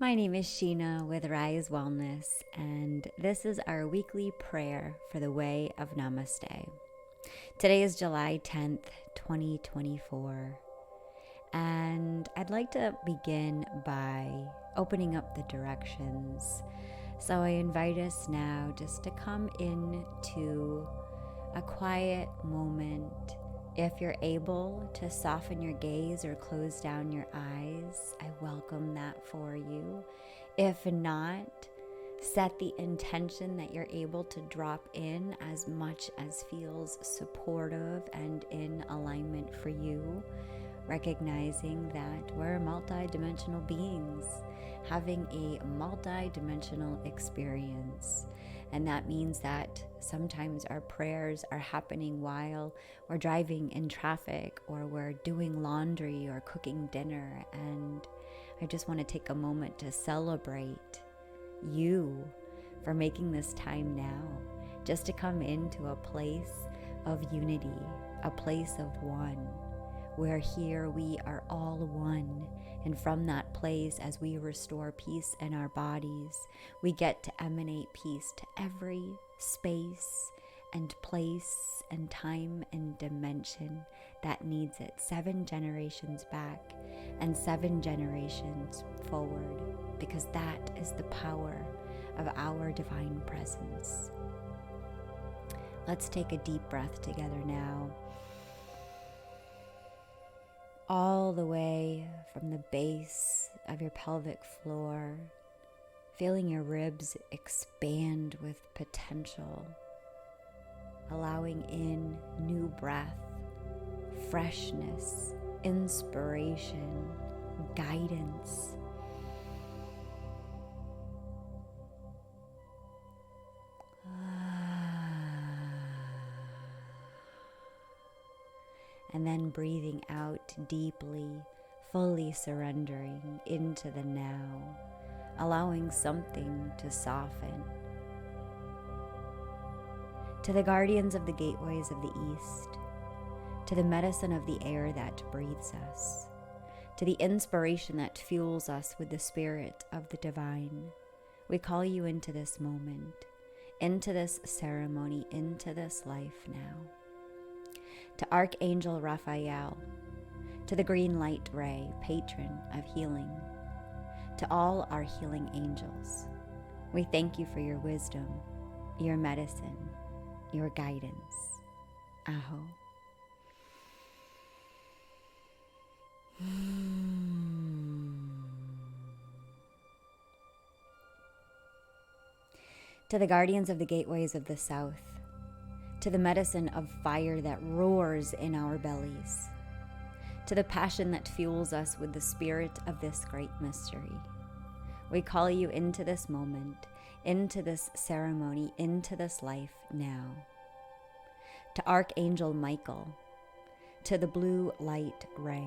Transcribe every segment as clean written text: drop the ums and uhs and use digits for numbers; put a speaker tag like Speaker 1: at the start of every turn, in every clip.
Speaker 1: My name is Sheena with Rise Wellness, and this is our weekly prayer for the Way of Namaste. Today is July 10th, 2024, and I'd like to begin by opening up the directions. So I invite us now just to come into a quiet moment. If you're able to soften your gaze or close down your eyes, I welcome that for you. If not, set the intention that you're able to drop in as much as feels supportive and in alignment for you, recognizing that we're multi-dimensional beings having a multi-dimensional experience. And that means that sometimes our prayers are happening while we're driving in traffic or we're doing laundry or cooking dinner. And I just want to take a moment to celebrate you for making this time now, just to come into a place of unity, a place of one, where here we are all one. And from that place, as we restore peace in our bodies, we get to emanate peace to every space and place and time and dimension that needs it, 7 generations back and 7 generations forward, because that is the power of our divine presence. Let's take a deep breath together now. All the way from the base of your pelvic floor, feeling your ribs expand with potential, allowing in new breath, freshness, inspiration, guidance. And then breathing out deeply, fully surrendering into the now, allowing something to soften. To the guardians of the gateways of the East, to the medicine of the air that breathes us, to the inspiration that fuels us with the spirit of the divine, we call you into this moment, into this ceremony, into this life now. To Archangel Raphael, to the green light ray, patron of healing, to all our healing angels, we thank you for your wisdom, your medicine, your guidance. Aho. To the guardians of the gateways of the South, to the medicine of fire that roars in our bellies, to the passion that fuels us with the spirit of this great mystery, we call you into this moment, into this ceremony, into this life now. To Archangel Michael, to the blue light ray,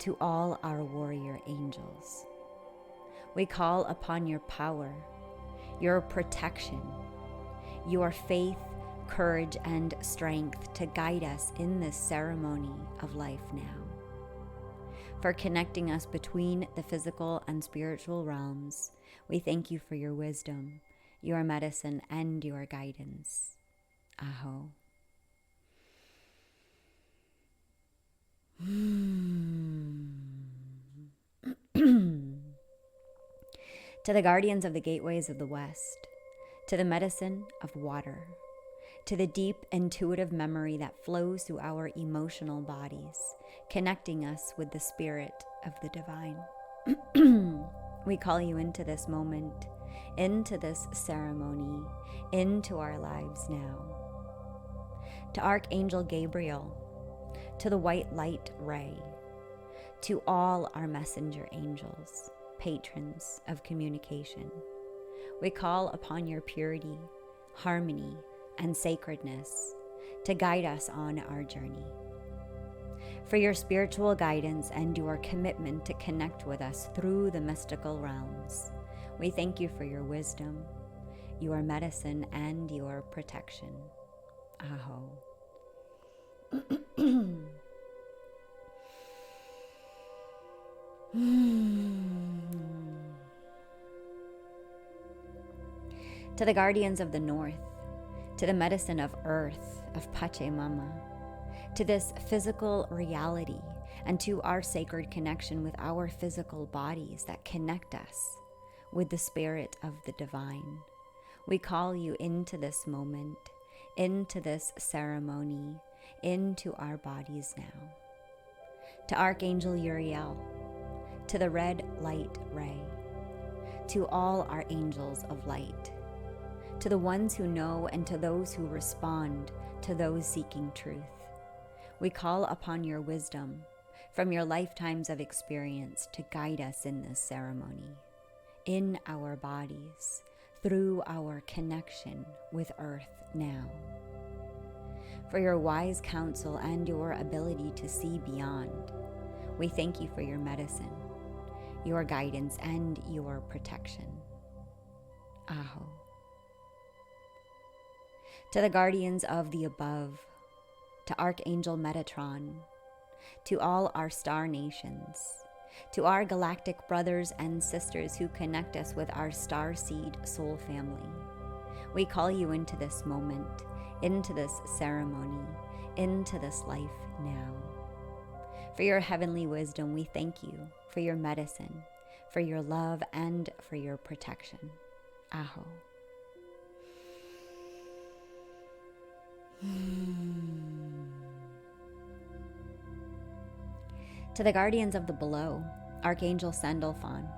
Speaker 1: to all our warrior angels, we call upon your power, your protection, your faith, courage, and strength to guide us in this ceremony of life now. For connecting us between the physical and spiritual realms, we thank you for your wisdom, your medicine, and your guidance. Aho. To the guardians of the gateways of the West, to the medicine of water, to the deep intuitive memory that flows through our emotional bodies, connecting us with the spirit of the divine. We call you into this moment, into this ceremony, into our lives now. To Archangel Gabriel, to the white light ray, to all our messenger angels, patrons of communication, we call upon your purity, harmony, and sacredness to guide us on our journey. For your spiritual guidance and your commitment to connect with us through the mystical realms, we thank you for your wisdom, your medicine, and your protection. Aho. To the guardians of the north, to the medicine of earth, of Pachamama, to this physical reality, and to our sacred connection with our physical bodies that connect us with the spirit of the divine. We call you into this moment, into this ceremony, into our bodies now. To Archangel Uriel, to the red light ray, to all our angels of light, to the ones who know and to those who respond, to those seeking truth. We call upon your wisdom from your lifetimes of experience to guide us in this ceremony, in our bodies, through our connection with earth now. For your wise counsel and your ability to see beyond, we thank you for your medicine, your guidance, and your protection. Aho. To the guardians of the above, to Archangel Metatron, to all our star nations, to our galactic brothers and sisters who connect us with our Starseed soul family, we call you into this moment, into this ceremony, into this life now. For your heavenly wisdom, we thank you for your medicine, for your love, and for your protection. Aho. To the guardians of the below, Archangel Sandalphon,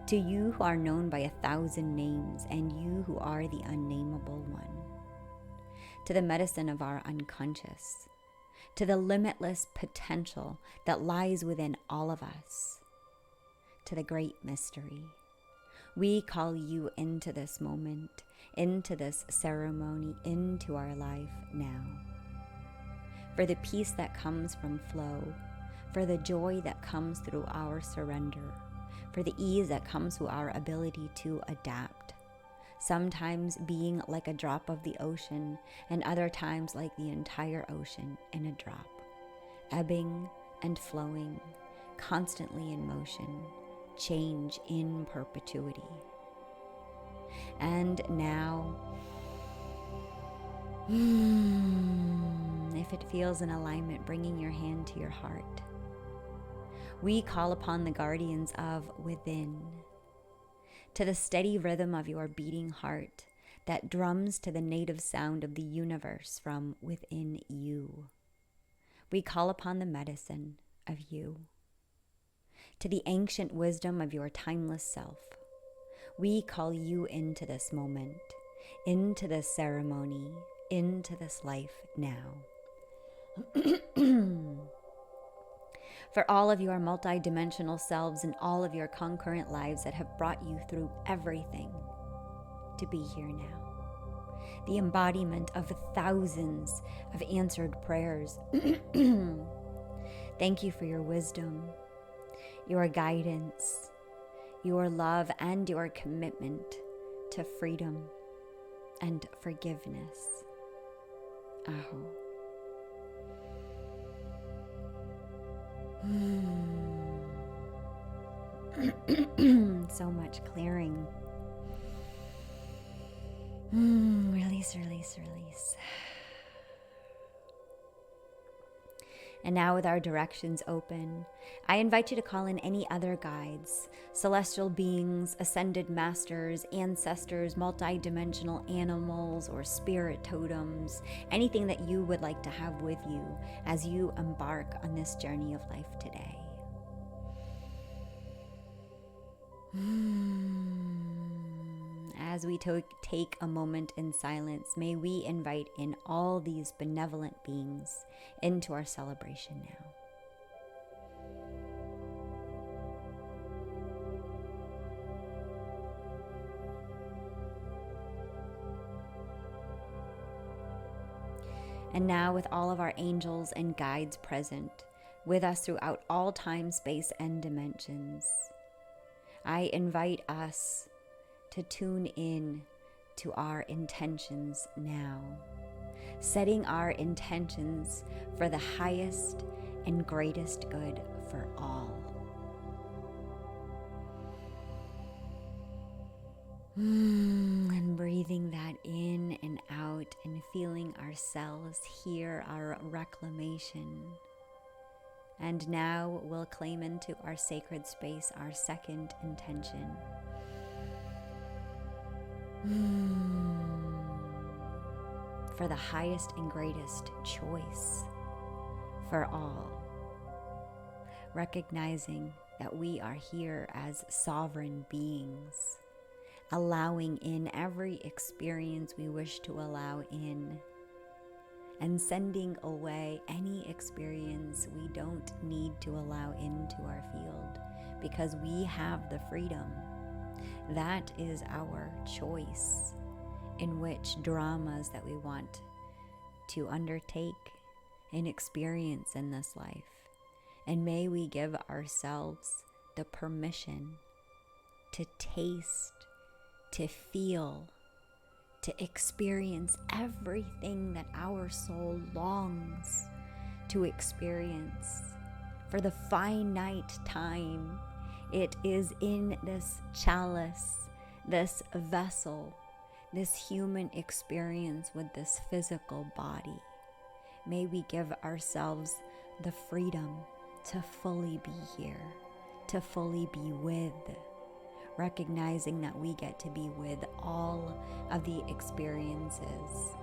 Speaker 1: to you who are known by 1,000 names, and you who are the unnameable one. To the medicine of our unconscious, to the limitless potential that lies within all of us, to the great mystery. We call you into this moment, into this ceremony, into our life now. For the peace that comes from flow, for the joy that comes through our surrender, for the ease that comes through our ability to adapt, sometimes being like a drop of the ocean, and other times like the entire ocean in a drop, ebbing and flowing, constantly in motion, change in perpetuity. And now, if it feels in alignment, bringing your hand to your heart, we call upon the guardians of within, to the steady rhythm of your beating heart that drums to the native sound of the universe from within you. We call upon the medicine of you, to the ancient wisdom of your timeless self. We call you into this moment, into this ceremony, into this life now. For all of your multidimensional selves and all of your concurrent lives that have brought you through everything to be here now. The embodiment of thousands of answered prayers. Thank you for your wisdom, your guidance, your love, and your commitment to freedom and forgiveness. Aho. So much clearing. Release, release, release. And now, with our directions open, I invite you to call in any other guides, celestial beings, ascended masters, ancestors, multidimensional animals, or spirit totems, anything that you would like to have with you as you embark on this journey of life today. As we take a moment in silence, may we invite in all these benevolent beings into our celebration now. And now, with all of our angels and guides present with us throughout all time, space, and dimensions, I invite us to tune in to our intentions now, setting our intentions for the highest and greatest good for all. And breathing ourselves hear our reclamation. And now we'll claim into our sacred space our second intention. For the highest and greatest choice for all. Recognizing that we are here as sovereign beings, allowing in every experience we wish to allow in, and sending away any experience we don't need to allow into our field, because we have the freedom. That is our choice in which dramas that we want to undertake and experience in this life. And may we give ourselves the permission to taste, to feel, to experience everything that our soul longs to experience for the finite time it is in this chalice, this vessel, this human experience with this physical body. May we give ourselves the freedom to fully be here, to fully be with, recognizing that we get to be with all of the experiences,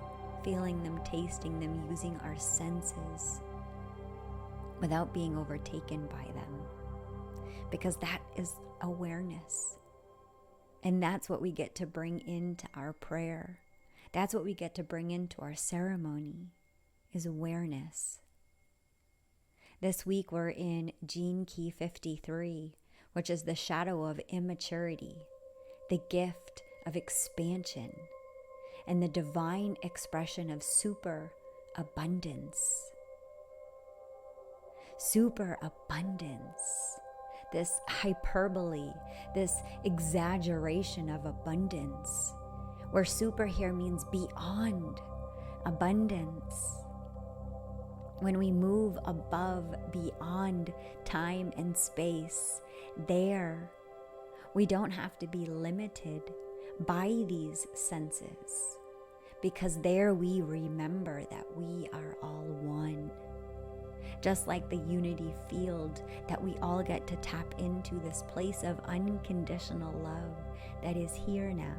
Speaker 1: feeling them, tasting them, using our senses without being overtaken by them. Because that is awareness. And that's what we get to bring into our prayer. That's what we get to bring into our ceremony, is awareness. This week we're in Gene Key 53, which is the shadow of immaturity, the gift of expansion, and the divine expression of superabundance. Superabundance. This hyperbole, this exaggeration of abundance, where super here means beyond abundance. When we move above, beyond time and space, there, we don't have to be limited by these senses, because there we remember that we are all one. Just like the unity field, that we all get to tap into this place of unconditional love that is here now.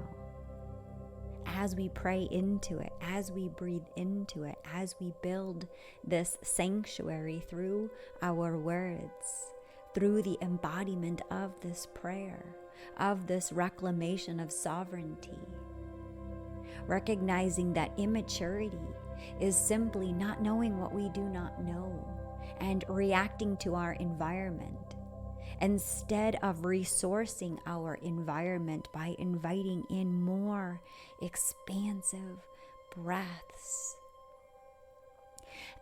Speaker 1: As we pray into it, as we breathe into it, as we build this sanctuary through our words, through the embodiment of this prayer, of this reclamation of sovereignty, recognizing that immaturity is simply not knowing what we do not know and reacting to our environment, instead of resourcing our environment by inviting in more expansive breaths.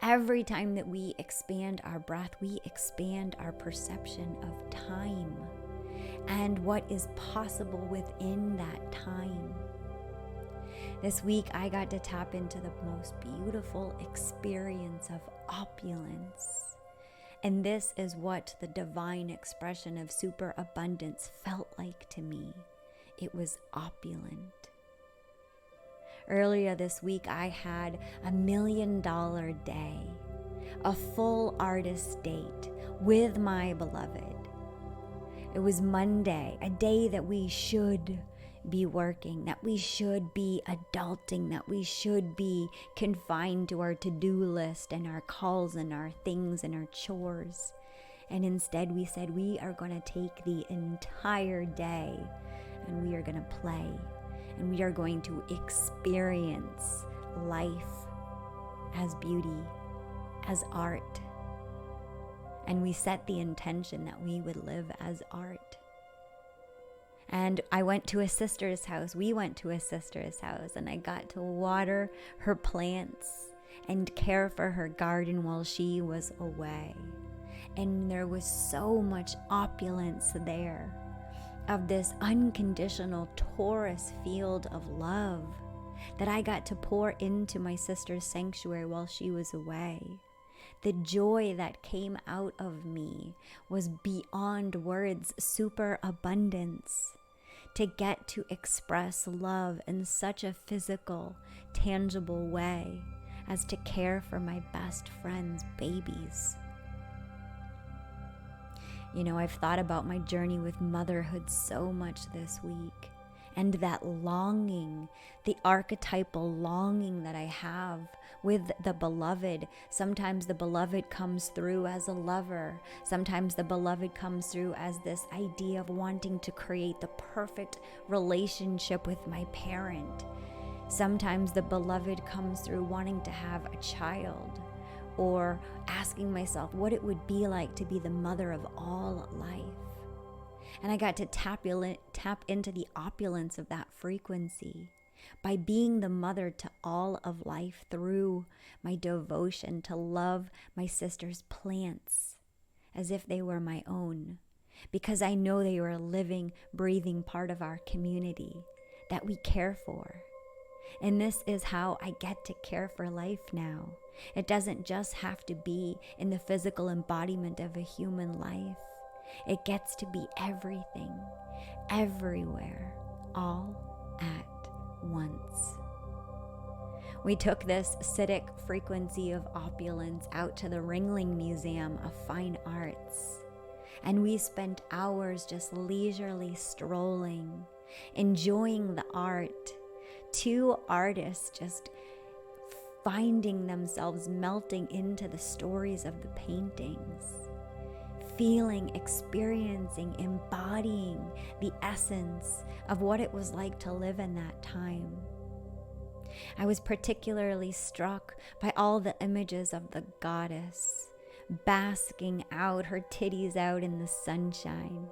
Speaker 1: Every time that we expand our breath, we expand our perception of time and what is possible within that time. This week, I got to tap into the most beautiful experience of opulence. And this is what the divine expression of superabundance felt like to me. It was opulent. Earlier this week, I had $1 million day, a full artist date with my beloved. It was Monday, a day that we should be working, that we should be adulting, that we should be confined to our to-do list and our calls and our things and our chores. And instead we said we are going to take the entire day and we are going to play and we are going to experience life as beauty, as art. And we set the intention that we would live as art. And I went to a sister's house. We went to a sister's house, and I got to water her plants and care for her garden while she was away. And there was so much opulence there of this unconditional torus field of love that I got to pour into my sister's sanctuary while she was away. The joy that came out of me was beyond words, superabundance. To get to express love in such a physical, tangible way, as to care for my best friend's babies. You know, I've thought about my journey with motherhood so much this week, and that longing, the archetypal longing that I have with the beloved. Sometimes the beloved comes through as a lover. Sometimes the beloved comes through as this idea of wanting to create the perfect relationship with my parent. Sometimes the beloved comes through wanting to have a child, or asking myself what it would be like to be the mother of all life. And I got to tap into the opulence of that frequency by being the mother to all of life through my devotion to love my sister's plants as if they were my own, because I know they are a living, breathing part of our community that we care for. And this is how I get to care for life now. It doesn't just have to be in the physical embodiment of a human life. It gets to be everything, everywhere, all at once. We took this Siddhic frequency of opulence out to the Ringling Museum of Fine Arts, and we spent hours just leisurely strolling, enjoying the art. Two artists just finding themselves melting into the stories of the paintings, feeling, experiencing, embodying the essence of what it was like to live in that time. I was particularly struck by all the images of the goddess basking out, her titties out in the sunshine,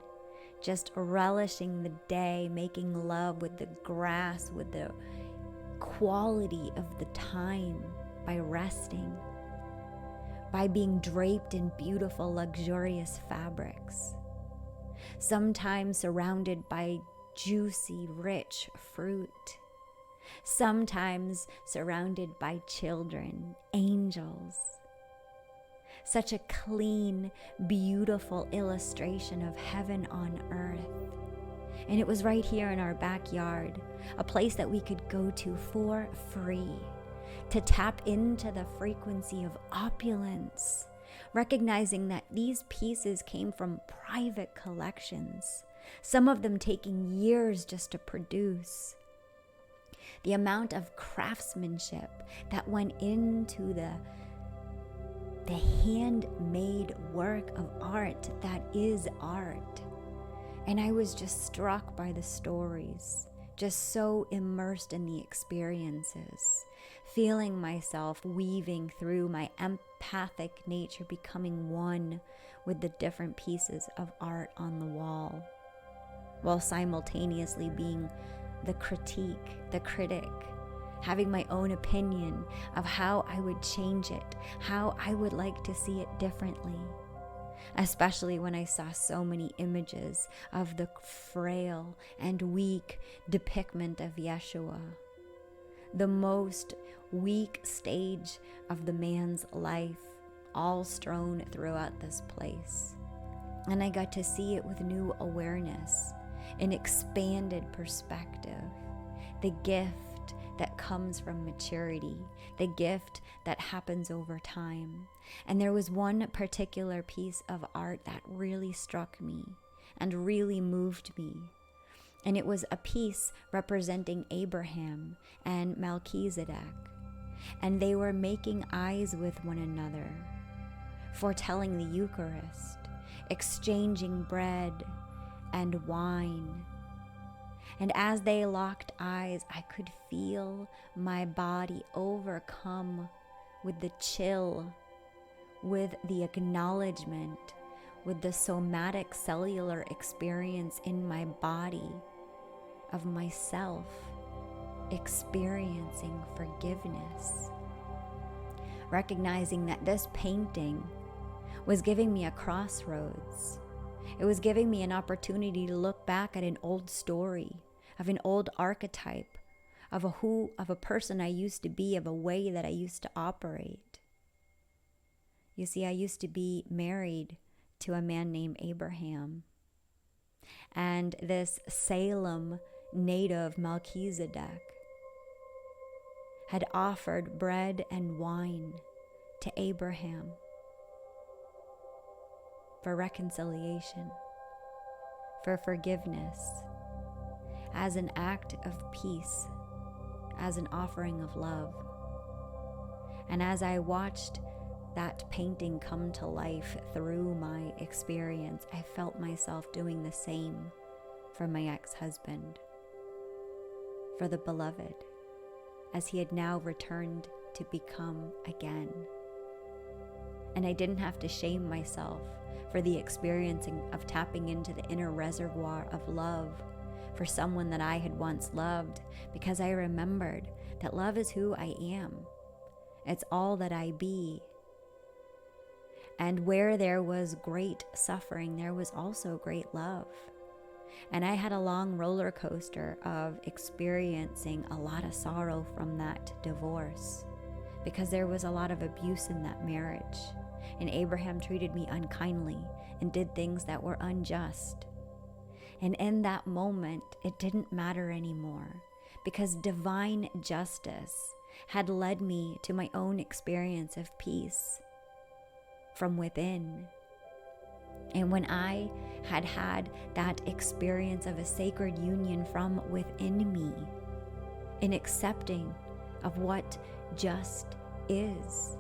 Speaker 1: just relishing the day, making love with the grass, with the quality of the time, by resting, by being draped in beautiful, luxurious fabrics, sometimes surrounded by juicy, rich fruit, sometimes surrounded by children, angels. Such a clean, beautiful illustration of heaven on earth. And it was right here in our backyard, a place that we could go to for free, to tap into the frequency of opulence, recognizing that these pieces came from private collections, some of them taking years just to produce. The amount of craftsmanship that went into the handmade work of art that is art. And I was just struck by the stories, just so immersed in the experiences, feeling myself weaving through my empathic nature, becoming one with the different pieces of art on the wall, while simultaneously being the critic, having my own opinion of how I would change it, how I would like to see it differently. Especially when I saw so many images of the frail and weak depiction of Yeshua, the most weak stage of the man's life, all strewn throughout this place. And I got to see it with new awareness, an expanded perspective, the gift that comes from maturity, the gift that happens over time. And there was one particular piece of art that really struck me and really moved me. And it was a piece representing Abraham and Melchizedek. And they were making eyes with one another, foretelling the Eucharist, exchanging bread and wine. And as they locked eyes, I could feel my body overcome with the chill, with the acknowledgement, with the somatic cellular experience in my body of myself experiencing forgiveness. Recognizing that this painting was giving me a crossroads. It was giving me an opportunity to look back at an old story, of an old archetype, of a person I used to be, of a way that I used to operate. You see, I used to be married to a man named Abraham. And this Salem native Melchizedek had offered bread and wine to Abraham for reconciliation, for forgiveness, as an act of peace, as an offering of love. And as I watched that painting come to life through my experience, I felt myself doing the same for my ex-husband, for the beloved, as he had now returned to become again. And I didn't have to shame myself for the experiencing of tapping into the inner reservoir of love for someone that I had once loved, because I remembered that love is who I am. It's all that I be. And where there was great suffering, there was also great love. And I had a long roller coaster of experiencing a lot of sorrow from that divorce, because there was a lot of abuse in that marriage. And Abraham treated me unkindly and did things that were unjust. And in that moment, it didn't matter anymore, because divine justice had led me to my own experience of peace from within. And when I had had that experience of a sacred union from within me, in accepting of what just is,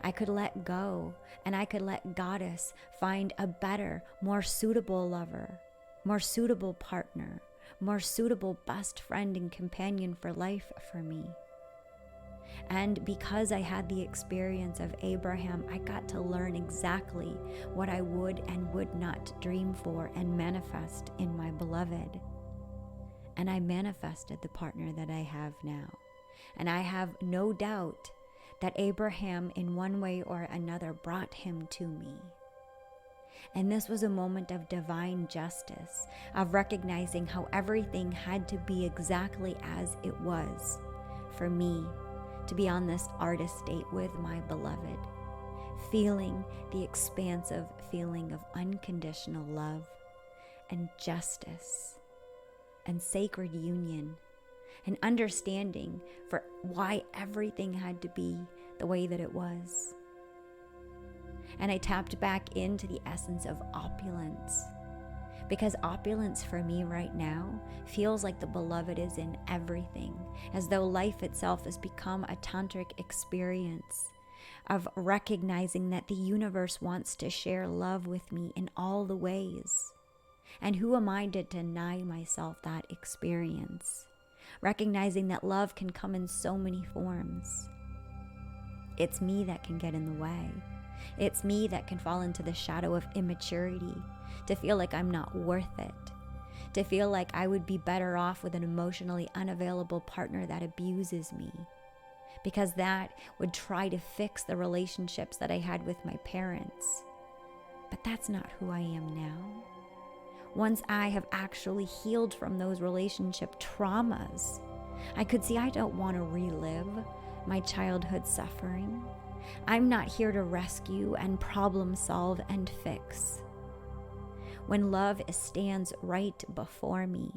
Speaker 1: I could let go, and I could let Goddess find a better, more suitable lover, more suitable partner, more suitable best friend and companion for life for me. And because I had the experience of Abraham, I got to learn exactly what I would and would not dream for and manifest in my beloved. And I manifested the partner that I have now. And I have no doubt that Abraham, in one way or another, brought him to me. And this was a moment of divine justice, of recognizing how everything had to be exactly as it was for me to be on this artist date with my beloved, feeling the expansive feeling of unconditional love and justice and sacred union, and understanding for why everything had to be the way that it was. And I tapped back into the essence of opulence, because opulence for me right now feels like the beloved is in everything, as though life itself has become a tantric experience of recognizing that the universe wants to share love with me in all the ways. And who am I to deny myself that experience? Recognizing that love can come in so many forms. It's me that can get in the way. It's me that can fall into the shadow of immaturity, to feel like I'm not worth it, to feel like I would be better off with an emotionally unavailable partner that abuses me, because that would try to fix the relationships that I had with my parents. But that's not who I am now. Once I have actually healed from those relationship traumas, I could see I don't want to relive my childhood suffering. I'm not here to rescue and problem solve and fix. When love stands right before me,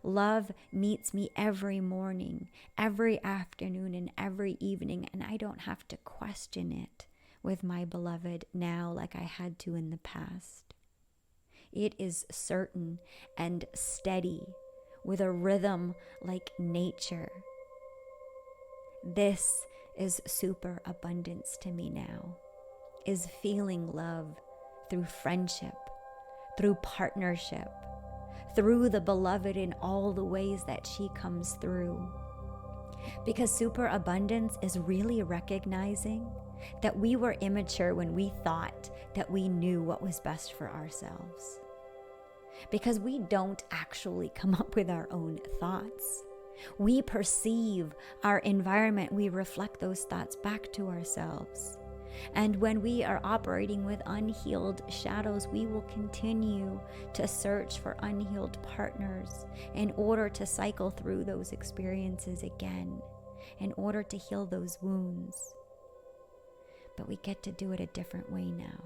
Speaker 1: love meets me every morning, every afternoon, and every evening, and I don't have to question it with my beloved now like I had to in the past. It is certain and steady, with a rhythm like nature. This is superabundance to me now, is feeling love through friendship, through partnership, through the beloved in all the ways that she comes through. Because superabundance is really recognizing that we were immature when we thought that we knew what was best for ourselves. Because we don't actually come up with our own thoughts. We perceive our environment, we reflect those thoughts back to ourselves. And when we are operating with unhealed shadows, we will continue to search for unhealed partners in order to cycle through those experiences again, in order to heal those wounds. But we get to do it a different way now.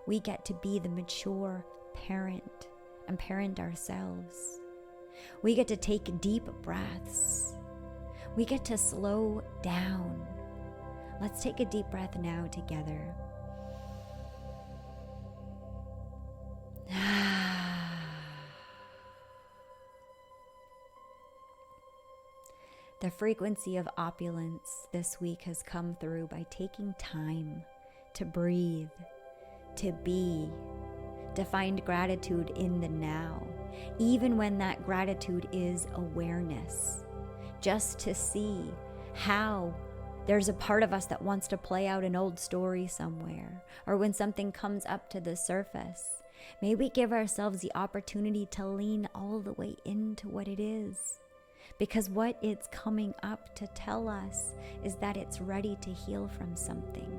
Speaker 1: We get to be the mature parent and parent ourselves. We get to take deep breaths. We get to slow down. Let's take a deep breath now together. The frequency of opulence this week has come through by taking time to breathe, to be, to find gratitude in the now, even when that gratitude is awareness, just to see how there's a part of us that wants to play out an old story somewhere, or when something comes up to the surface. May we give ourselves the opportunity to lean all the way into what it is. Because what it's coming up to tell us is that it's ready to heal from something.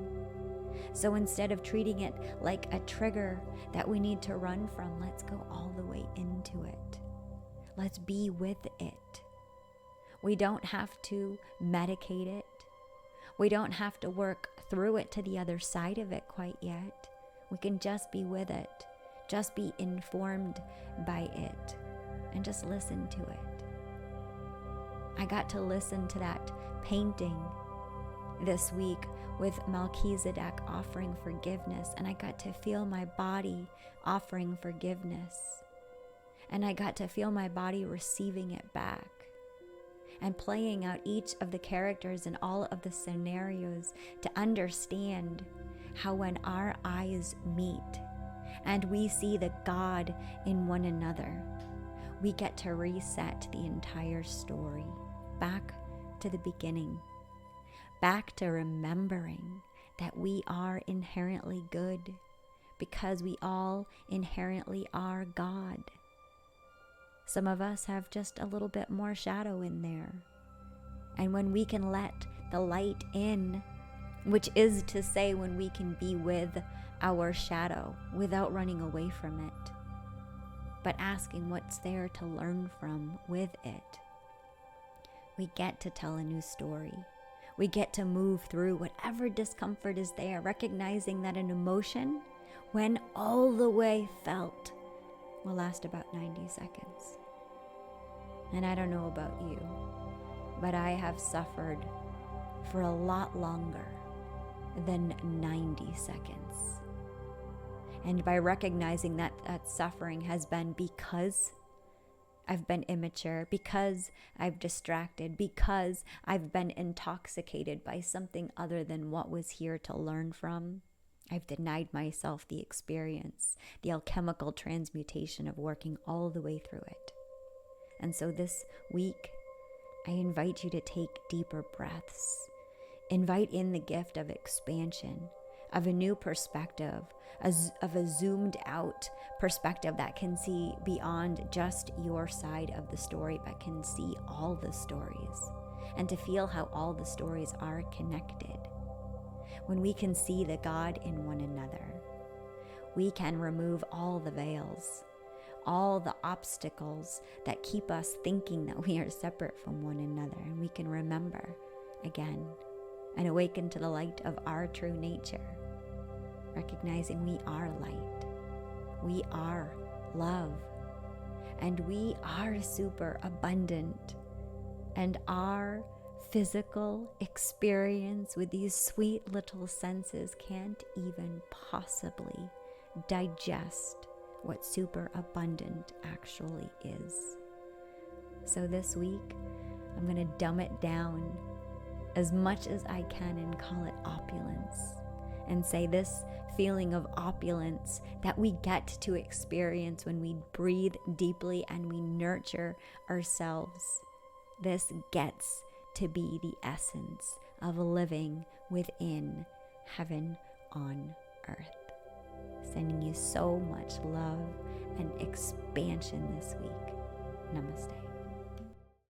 Speaker 1: So instead of treating it like a trigger that we need to run from, let's go all the way into it. Let's be with it. We don't have to medicate it. We don't have to work through it to the other side of it quite yet. We can just be with it, just be informed by it, and just listen to it. I got to listen to that painting this week with Melchizedek offering forgiveness, and I got to feel my body offering forgiveness, and I got to feel my body receiving it back and playing out each of the characters and all of the scenarios to understand how when our eyes meet and we see the God in one another, we get to reset the entire story back to the beginning, back to remembering that we are inherently good because we all inherently are God. Some of us have just a little bit more shadow in there. And when we can let the light in, which is to say when we can be with our shadow without running away from it, but asking what's there to learn from with it, we get to tell a new story. We get to move through whatever discomfort is there, recognizing that an emotion, when all the way felt, will last about 90 seconds. And I don't know about you, but I have suffered for a lot longer than 90 seconds. And by recognizing that that suffering has been because I've been immature, because I've distracted, because I've been intoxicated by something other than what was here to learn from, I've denied myself the experience, the alchemical transmutation of working all the way through it. And so this week, I invite you to take deeper breaths. Invite in the gift of expansion, of a new perspective, of a zoomed out perspective that can see beyond just your side of the story, but can see all the stories, and to feel how all the stories are connected. When we can see the God in one another, we can remove all the veils, all the obstacles that keep us thinking that we are separate from one another, and we can remember again and awaken to the light of our true nature, recognizing we are light, we are love, and we are super abundant, and our physical experience with these sweet little senses can't even possibly digest what super abundant actually is. So this week, I'm going to dumb it down as much as I can and call it opulence, and say this feeling of opulence that we get to experience when we breathe deeply and we nurture ourselves. This gets to be the essence of living within heaven on earth. Sending you so much love and expansion this week. Namaste.